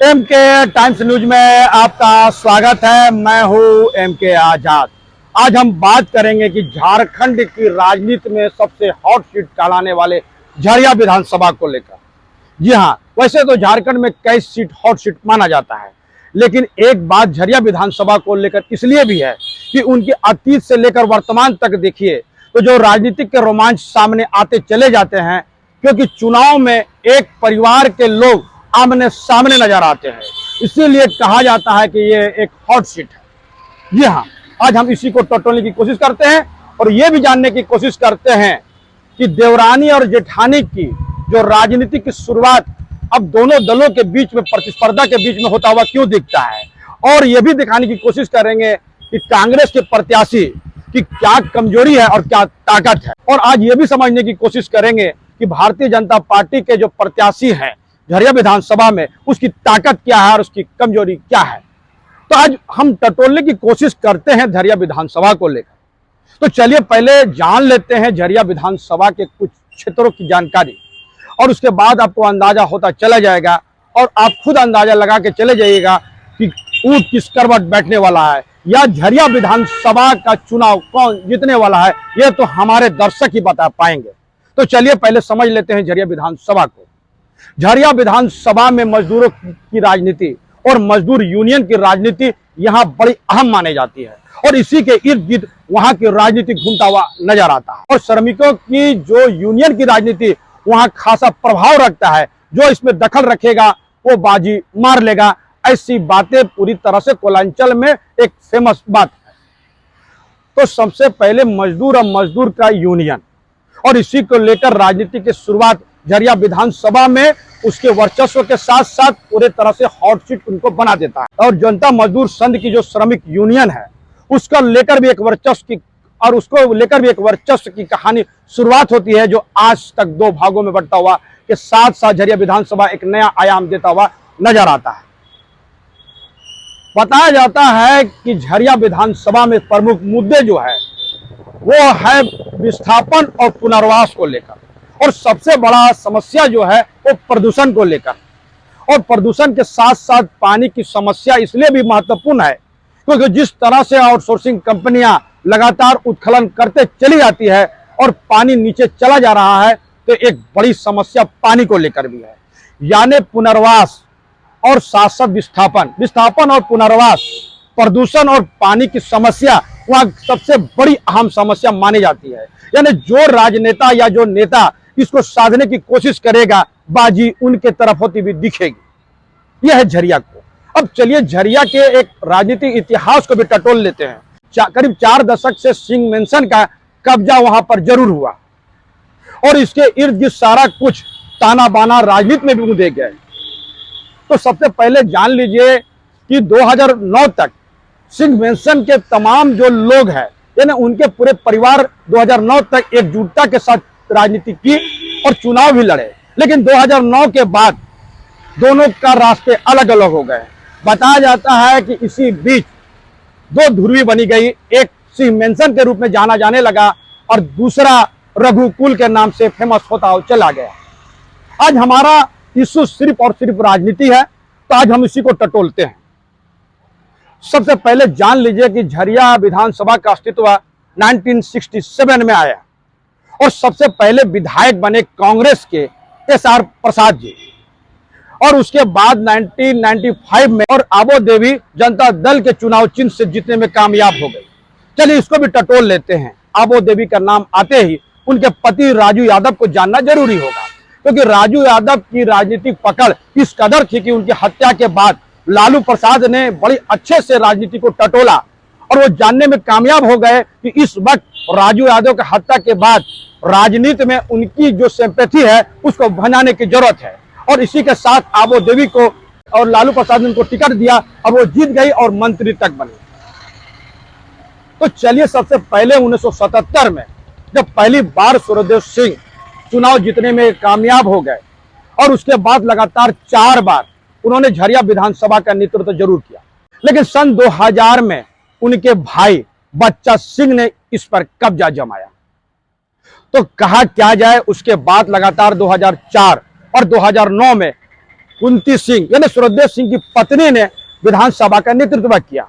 M के times news में आपका स्वागत है। मैं हूं एम के आजाद। आज हम बात करेंगे कि झारखंड की राजनीति में सबसे हॉट सीट कहलाने वाले झरिया विधानसभा को लेकर। जी हां, वैसे तो झारखंड में कई सीट हॉट सीट माना जाता है, लेकिन एक बात झरिया विधानसभा को लेकर इसलिए भी है कि उनके अतीत से लेकर वर्तमान तक देखिए तो जो राजनीतिक के रोमांच सामने आते चले जाते हैं, क्योंकि चुनाव में एक परिवार के लोग आमने सामने नजर आते हैं, इसीलिए कहा जाता है कि ये एक हॉट सीट है। जी हाँ, आज हम इसी को टटोलने की कोशिश करते हैं और ये भी जानने की कोशिश करते हैं कि देवरानी और जेठानी की जो राजनीति की शुरुआत अब दोनों दलों के बीच में प्रतिस्पर्धा के बीच में होता हुआ क्यों दिखता है, और ये भी दिखाने की कोशिश करेंगे कि कांग्रेस के प्रत्याशी की क्या कमजोरी है और क्या ताकत है। और आज ये भी समझने की कोशिश करेंगे कि भारतीय जनता पार्टी के जो प्रत्याशी हैं झरिया विधानसभा में, उसकी ताकत क्या है और उसकी कमजोरी क्या है। तो आज हम टटोलने की कोशिश करते हैं झरिया विधानसभा को लेकर। तो चलिए पहले जान लेते हैं झरिया विधानसभा के कुछ क्षेत्रों की जानकारी, और उसके बाद आपको अंदाजा होता चला जाएगा और आप खुद अंदाजा लगा के चले जाइएगा कि ऊंट किस करवट बैठने वाला है, या झरिया विधानसभा का चुनाव कौन जीतने वाला है, यह तो हमारे दर्शक ही बता पाएंगे। तो चलिए पहले समझ लेते हैं झरिया विधानसभा को। झरिया विधानसभा में मजदूरों की राजनीति और मजदूर यूनियन की राजनीति यहां बड़ी अहम मानी जाती है, और इसी के इर्द गिर्द वहां की राजनीति घूमता हुआ नजर आता है। और श्रमिकों की जो यूनियन की राजनीति वहां खासा प्रभाव रखता है। जो इसमें दखल रखेगा वो बाजी मार लेगा, ऐसी बातें पूरी तरह से कोलांचल में एक फेमस बात है। तो सबसे पहले मजदूर और मजदूर का यूनियन, और इसी को लेकर राजनीति की शुरुआत झरिया विधानसभा में उसके वर्चस्व के साथ साथ पूरे तरह से हॉट सीट उनको बना देता है। और जनता मजदूर संघ की जो श्रमिक यूनियन है उसका लेकर भी एक वर्चस्व की कहानी शुरुआत होती है, जो आज तक दो भागों में बढ़ता हुआ के साथ साथ झरिया विधानसभा एक नया आयाम देता हुआ नजर आता है। बताया जाता है कि झरिया विधानसभा में प्रमुख मुद्दे जो है वो है विस्थापन और पुनर्वास को लेकर, और सबसे बड़ा समस्या जो है वो प्रदूषण को लेकर। और प्रदूषण के साथ साथ पानी की समस्या इसलिए भी महत्वपूर्ण है क्योंकि जिस तरह से आउटसोर्सिंग कंपनियां लगातार उत्खनन करते चली जाती है और पानी नीचे चला जा रहा है, तो एक बड़ी समस्या पानी को लेकर भी है। यानी पुनर्वास और साथ साथ विस्थापन और पुनर्वास, प्रदूषण और पानी की समस्या वहां सबसे बड़ी अहम समस्या मानी जाती है। यानी जो राजनेता या जो नेता इसको साधने की कोशिश करेगा, बाजी उनके तरफ होती हुई दिखेगी। यह है झरिया को। अब चलिए झरिया के एक राजनीतिक इतिहास को भी टटोल लेते हैं। करीब 4 दशक से सिंह मेंशन का कब्जा वहां पर जरूर हुआ, और इसके इर्द गिर्द सारा कुछ ताना बाना राजनीति में भी उदेक गए। तो सबसे पहले जान लीजिए कि 2009 तक सिंह मेंशन के तमाम जो लोग हैं, यानी उनके पूरे परिवार 2009 तक एकजुटता के साथ राजनीति की और चुनाव भी लड़े। लेकिन 2009 के बाद दोनों का रास्ते अलग अलग हो गए। बताया जाता है कि इसी बीच दो ध्रुवी बनी गई, एक सिंह मेंशन के रूप में जाना जाने लगा और दूसरा रघुकुल के नाम से फेमस होता चला गया। आज हमारा इशू सिर्फ और सिर्फ राजनीति है, तो आज हम इसी को टटोलते हैं। सबसे पहले जान लीजिए कि झरिया विधानसभा का अस्तित्व 1967 में आया, और सबसे पहले विधायक बने कांग्रेस के SR प्रसाद जी, और उसके बाद 1995 में और आबो देवी जनता दल के चुनाव चिन्ह से जीतने में कामयाब हो गई। चलिए इसको भी टटोल लेते हैं। आबो देवी का नाम आते ही उनके पति राजू यादव को जानना जरूरी होगा, क्योंकि राजू यादव की राजनीतिक पकड़ इस कदर थी कि उनकी हत्या के बाद लालू प्रसाद ने बड़ी अच्छे से राजनीति को टटोला, और वो जानने में कामयाब हो गए कि इस वक्त राजू यादव की हत्या के बाद राजनीति में उनकी जो सिंपैथी है उसको भंजाने की जरूरत है। और इसी के साथ आबो देवी को और लालू प्रसाद ने उनको टिकट दिया और वो जीत गई और मंत्री तक बनी। तो चलिए सबसे पहले 1977 में जब पहली बार सूर्यदेव सिंह चुनाव जीतने में कामयाब हो गए, और उसके बाद लगातार 4 बार उन्होंने झरिया विधानसभा का नेतृत्व जरूर किया, लेकिन सन 2000 में उनके भाई बच्चा सिंह ने इस पर कब्जा जमाया। तो कहा क्या जाए, उसके बाद लगातार 2004 और 2009 में कुंती सिंह यानी सूर्यदेव सिंह की पत्नी ने विधानसभा का नेतृत्व किया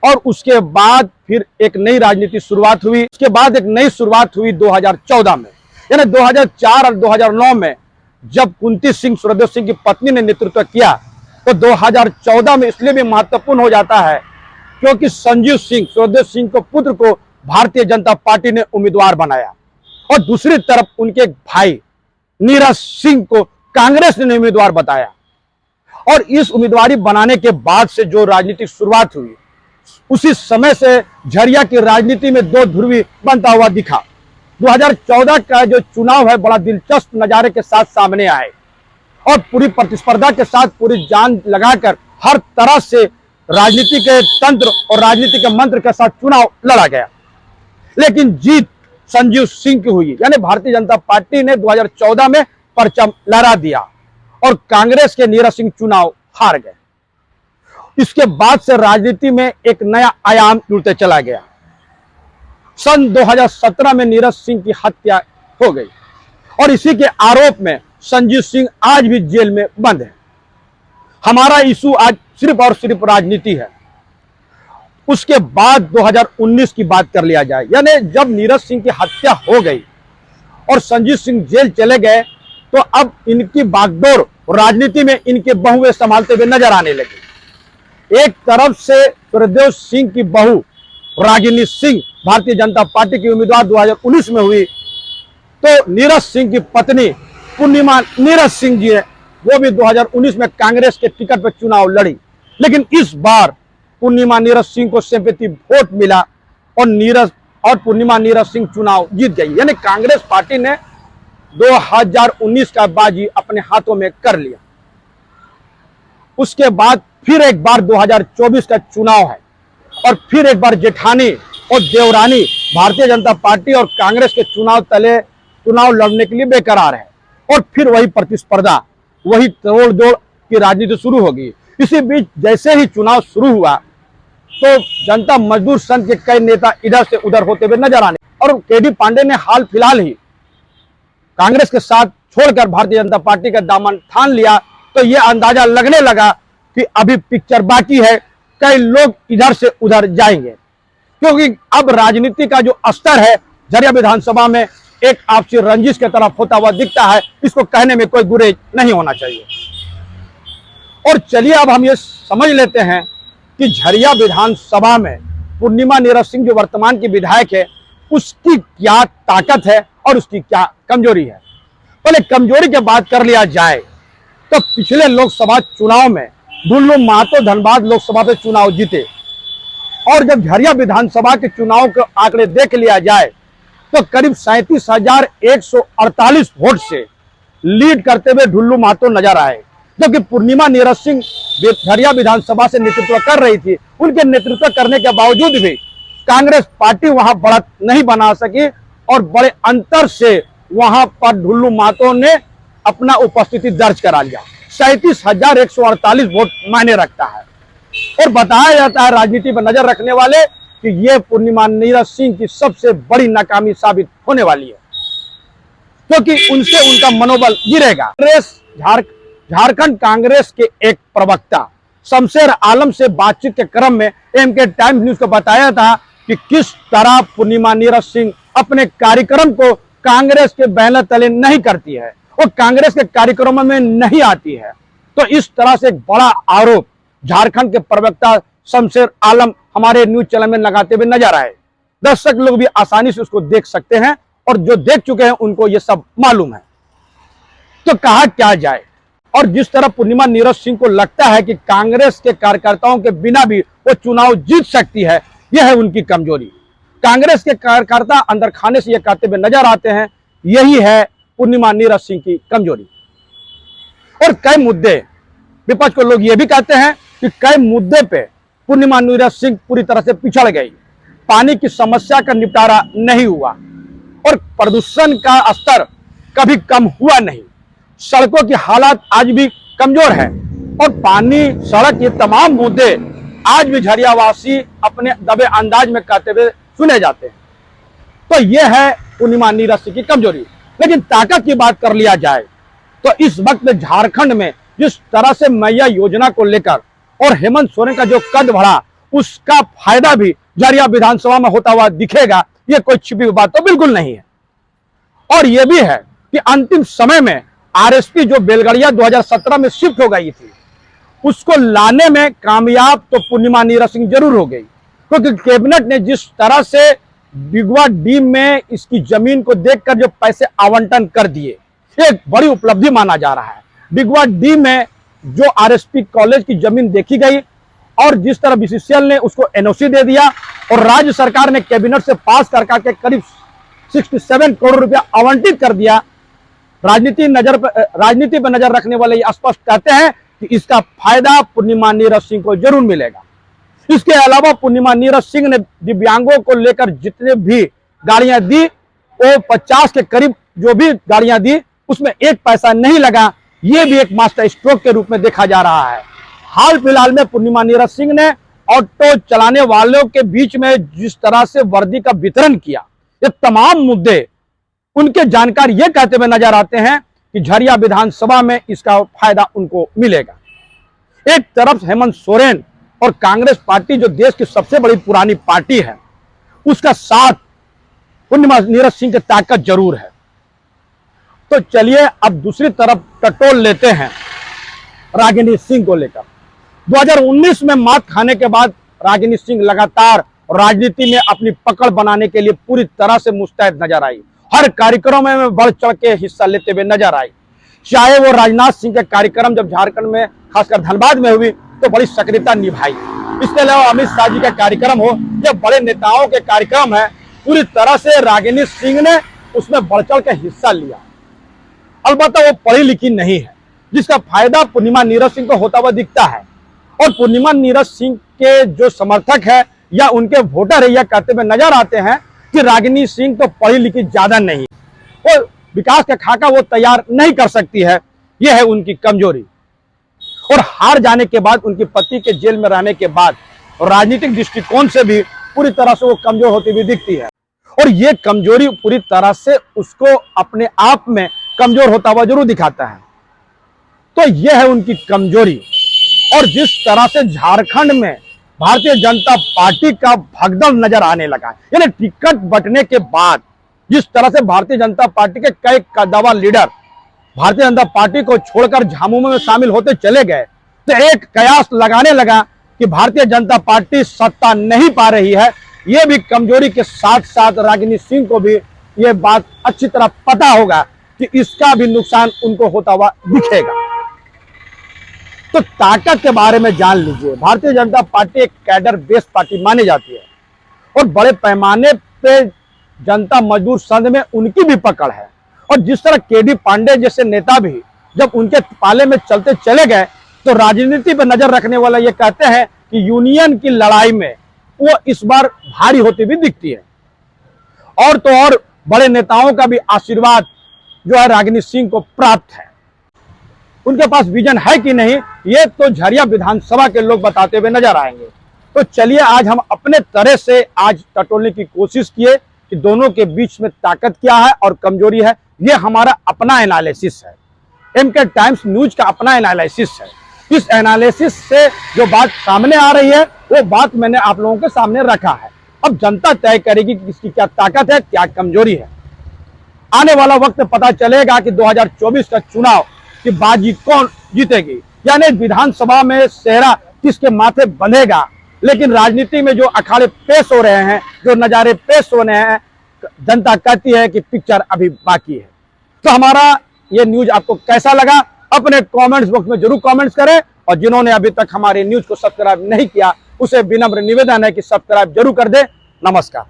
और उसके बाद फिर एक नई राजनीति शुरुआत हुई। उसके बाद एक नई शुरुआत हुई 2014 में, यानी 2004 और 2009 में जब कुंती सिंह सूर्यदेव सिंह की पत्नी ने नेतृत्व किया तो 2014 में इसलिए भी महत्वपूर्ण हो जाता है क्योंकि संजीव सिंह सूर्यदेव सिंह को पुत्र को भारतीय जनता पार्टी ने उम्मीदवार बनाया और दूसरी तरफ उनके भाई नीरज सिंह को कांग्रेस ने उम्मीदवार बताया। और इस उम्मीदवारी बनाने के बाद से जो राजनीतिक शुरुआत हुई उसी समय से झरिया की राजनीति में दो ध्रुवी बनता हुआ दिखा। 2014 का जो चुनाव है बड़ा दिलचस्प नजारे के साथ सामने आए और पूरी प्रतिस्पर्धा के साथ पूरी जान लगाकर हर तरह से राजनीति के तंत्र और राजनीति के मंत्र के साथ चुनाव लड़ा गया, लेकिन जीत संजीव सिंह की हुई। यानी भारतीय जनता पार्टी ने 2014 में परचम लहरा दिया और कांग्रेस के नीरज सिंह चुनाव हार गए। इसके बाद से राजनीति में एक नया आयाम जुड़ते चला गया। सन 2017 में नीरज सिंह की हत्या हो गई और इसी के आरोप में संजीव सिंह आज भी जेल में बंद है। हमारा इशू आज सिर्फ और सिर्फ राजनीति है। उसके बाद 2019 की बात कर लिया जाए, यानी जब नीरज सिंह की हत्या हो गई और संजीव सिंह जेल चले गए तो अब इनकी बागडोर राजनीति में इनके बहुए संभालते हुए नजर आने लगी। एक तरफ से सूर्यदेव सिंह की बहू रागिनी सिंह भारतीय जनता पार्टी की उम्मीदवार 2019 में हुई, तो नीरज सिंह की पत्नी पूर्णिमा नीरज सिंह जी है वो भी 2019 में कांग्रेस के टिकट पर चुनाव लड़ी, लेकिन इस बार पूर्णिमा नीरज सिंह को सिंपैथी वोट मिला और पूर्णिमा नीरज सिंह चुनाव जीत गई। यानी कांग्रेस पार्टी ने 2019 का बाजी अपने हाथों में कर लिया। उसके बाद फिर एक बार 2024 का चुनाव है और फिर एक बार जेठानी और देवरानी भारतीय जनता पार्टी और कांग्रेस के चुनाव लड़ने के लिए बेकरार है और फिर वही प्रतिस्पर्धा, वही तोड़-जोड़ की राजनीति शुरू होगी। इसी बीच जैसे ही चुनाव शुरू हुआ तो जनता मजदूर संघ के कई नेता इधर से उधर होते हुए नजर आने और केडी पांडे ने हाल फिलहाल ही कांग्रेस के साथ छोड़कर भारतीय जनता पार्टी का दामन थाम लिया, तो यह अंदाजा लगने लगा कि अभी पिक्चर बाकी है, कई लोग इधर से उधर जाएंगे, क्योंकि अब राजनीति का जो स्तर है झरिया विधानसभा में एक आपसी रंजिश की तरफ होता हुआ दिखता है। इसको कहने में कोई गुरेज नहीं होना चाहिए। और चलिए अब हम ये समझ लेते हैं कि झरिया विधानसभा में पूर्णिमा नीरज सिंह जो वर्तमान की विधायक है उसकी क्या ताकत है और उसकी क्या कमजोरी है। पहले कमजोरी की बात कर लिया जाए तो पिछले लोकसभा चुनाव में ढुल्लू महतो धनबाद लोकसभा से चुनाव जीते और जब झरिया विधानसभा के चुनाव के आंकड़े देख लिया जाए तो करीब 37,148 वोट से लीड करते हुए ढुल्लू महतो नजर आए, जबकि पूर्णिमा नीरज सिंह झरिया विधानसभा से नेतृत्व कर रही थी। उनके नेतृत्व करने के बावजूद भी कांग्रेस पार्टी वहां बढ़त नहीं बना सकी और बड़े अंतर से वहां पर ढुल्लू महतो ने अपना उपस्थिति दर्ज करा लिया। 37,148 वोट मायने रखता है और बताया जाता है राजनीति पर नजर रखने वाले कि यह पूर्णिमा नीरज सिंह की सबसे बड़ी नाकामी साबित होने वाली है, क्योंकि उनसे उनका मनोबल गिरेगा। झारखंड कांग्रेस के एक प्रवक्ता शमशेर आलम से बातचीत के क्रम में एमके टाइम्स न्यूज को बताया था कि किस तरह पूर्णिमा नीरज सिंह अपने कार्यक्रम को कांग्रेस के बैनर तले नहीं करती है और कांग्रेस के कार्यक्रमों में नहीं आती है। तो इस तरह से एक बड़ा आरोप झारखंड के प्रवक्ता शमशेर आलम हमारे न्यूज चैनल में लगाते हुए नजर आए। दर्शक लोग भी आसानी से उसको देख सकते हैं और जो देख चुके हैं उनको ये सब मालूम है। तो कहा क्या जाए, और जिस तरह पूर्णिमा नीरज सिंह को लगता है कि कांग्रेस के कार्यकर्ताओं के बिना भी वो चुनाव जीत सकती है, यह है उनकी कमजोरी। कांग्रेस के कार्यकर्ता अंदर खाने से यह कहते हुए नजर आते हैं, यही है पूर्णिमा नीरज सिंह की कमजोरी। और कई मुद्दे विपक्ष को लोग ये भी कहते हैं कि कई मुद्दे पे पूर्णिमा नीरज सिंह पूरी तरह से पिछड़ गई। पानी की समस्या का निपटारा नहीं हुआ और प्रदूषण का स्तर कभी कम हुआ नहीं। सड़कों की हालत आज भी कमजोर है और पानी, सड़क, ये तमाम मुद्दे आज भी झरियावासी अपने दबे अंदाज में कहते हुए सुने जाते हैं। तो यह है पूर्णिमा नीरज सिंह की कमजोरी। लेकिन ताकत की बात कर लिया जाए तो इस वक्त झारखंड में जिस तरह से मैया योजना को लेकर और हेमंत सोरेन का जो कद बढ़ा, उसका फायदा भी झरिया विधानसभा में होता हुआ दिखेगा। ये कोई छिपी हुई बात तो बिल्कुल नहीं है। और यह भी है कि अंतिम समय में आरएसपी जो बेलगड़िया 2017 में शिफ्ट हो गई थी, उसको लाने में कामयाब तो पूर्णिमा नीरज सिंह जरूर हो गई, क्योंकि कैबिनेट ने जिस तरह से बिगवा डी में इसकी जमीन को देखकर जो पैसे आवंटन कर दिए, एक बड़ी उपलब्धि माना जा रहा है। बिगवा डी में जो आरएसपी कॉलेज की जमीन देखी गई और जिस तरह बीसीसीएल ने उसको एनओसी दे दिया और राज्य सरकार ने कैबिनेट से पास करके करीब 67 करोड़ रुपया आवंटित कर दिया। राजनीति पर नजर रखने वाले ये स्पष्ट कहते हैं कि इसका फायदा पूर्णिमा नीरज सिंह को जरूर मिलेगा। इसके अलावा पूर्णिमा नीरज सिंह ने दिव्यांगों को लेकर जितने भी गाड़ियां दी, वो 50 के करीब जो भी गाड़ियां दी, उसमें एक पैसा नहीं लगा। ये भी एक मास्टर स्ट्रोक के रूप में देखा जा रहा है। हाल फिलहाल में पूर्णिमा नीरज सिंह ने ऑटो चलाने वालों के बीच में जिस तरह से वर्दी का वितरण किया, ये तमाम मुद्दे उनके जानकार ये कहते हुए नजर आते हैं कि झरिया विधानसभा में इसका फायदा उनको मिलेगा। एक तरफ हेमंत सोरेन और कांग्रेस पार्टी जो देश की सबसे बड़ी पुरानी पार्टी है, उसका साथ पूर्णिमा नीरज सिंह की ताकत जरूर है। तो चलिए अब दूसरी तरफ टटोल लेते हैं रागिनी सिंह को लेकर। 2019 में मात खाने के बाद रागिनी सिंह लगातार राजनीति में अपनी पकड़ बनाने के लिए पूरी तरह से मुस्तैद नजर आई। हर कार्यक्रम में बढ़ चढ़ के हिस्सा लेते हुए नजर आई। चाहे वो राजनाथ सिंह के कार्यक्रम जब झारखंड में खासकर धनबाद में हुई तो बड़ी सक्रियता निभाई। इसके अलावा अमित शाह जी का कार्यक्रम हो या बड़े नेताओं के कार्यक्रम है, पूरी तरह से रागिनी सिंह ने उसमें बढ़ चढ़ के हिस्सा लिया। अलबत्ता वो पढ़ी लिखी नहीं है, जिसका फायदा पूर्णिमा नीरज सिंह को होता हुआ दिखता है। और पूर्णिमा नीरज सिंह के जो समर्थक है या उनके वोटर है, यह कहते हुए नजर आते हैं कि रागिनी सिंह तो पढ़ी लिखी ज्यादा नहीं, और विकास का खाका वो तैयार नहीं कर सकती है। यह है उनकी कमजोरी। और हार जाने के बाद, उनके पति के जेल में रहने के बाद राजनीतिक दृष्टिकोण से भी पूरी तरह से वो कमजोर होती हुई दिखती है। और ये कमजोरी पूरी तरह से उसको अपने आप में कमजोर होता हुआ जरूर दिखाता है। तो यह है उनकी कमजोरी। और जिस तरह से झारखंड में भारतीय जनता पार्टी का भगदड़ नजर आने लगा, यानी टिकट बंटने के बाद जिस तरह से भारतीय जनता पार्टी के कई कद्दावर लीडर भारतीय जनता पार्टी को छोड़कर झामुमो में शामिल होते चले गए, तो एक कयास लगाने लगा कि भारतीय जनता पार्टी सत्ता नहीं पा रही है। यह भी कमजोरी के साथ साथ रागिनी सिंह को भी यह बात अच्छी तरह पता होगा कि इसका भी नुकसान उनको होता हुआ दिखेगा। तो ताकत के बारे में जान लीजिए। भारतीय जनता पार्टी एक कैडर बेस्ड पार्टी मानी जाती है और बड़े पैमाने पे जनता मजदूर संघ में उनकी भी पकड़ है। और जिस तरह केडी पांडे जैसे नेता भी जब उनके पाले में चलते चले गए, तो राजनीति पर नजर रखने वाला ये कहते हैं कि यूनियन की लड़ाई में वो इस बार भारी होती हुई दिखती है। और तो और बड़े नेताओं का भी आशीर्वाद जो है रागिनी सिंह को प्राप्त है। उनके पास विजन है कि नहीं, ये तो झरिया विधानसभा के लोग बताते हुए नजर आएंगे। तो चलिए आज हम अपने तरह से आज टटोलने की कोशिश किए कि दोनों के बीच में ताकत क्या है और कमजोरी है। ये हमारा अपना एनालिसिस है, एमके टाइम्स न्यूज का अपना एनालिसिस है। इस एनालिसिस से जो बात सामने आ रही है वो बात मैंने आप लोगों के सामने रखा है। अब जनता तय करेगी कि इसकी क्या ताकत है, क्या कमजोरी है। आने वाला वक्त पता चलेगा कि 2024 का चुनाव की बाजी कौन जीतेगी, यानी विधानसभा में सेहरा किसके माथे बंधेगा। लेकिन राजनीति में जो अखाड़े पेश हो रहे हैं, जो नजारे पेश हो रहे हैं, जनता कहती है कि पिक्चर अभी बाकी है। तो हमारा ये न्यूज आपको कैसा लगा, अपने कमेंट्स बॉक्स में जरूर कमेंट्स करें। और जिन्होंने अभी तक हमारे न्यूज को सब्सक्राइब नहीं किया, उसे विनम्र निवेदन है कि सब्सक्राइब जरूर कर दे। नमस्कार।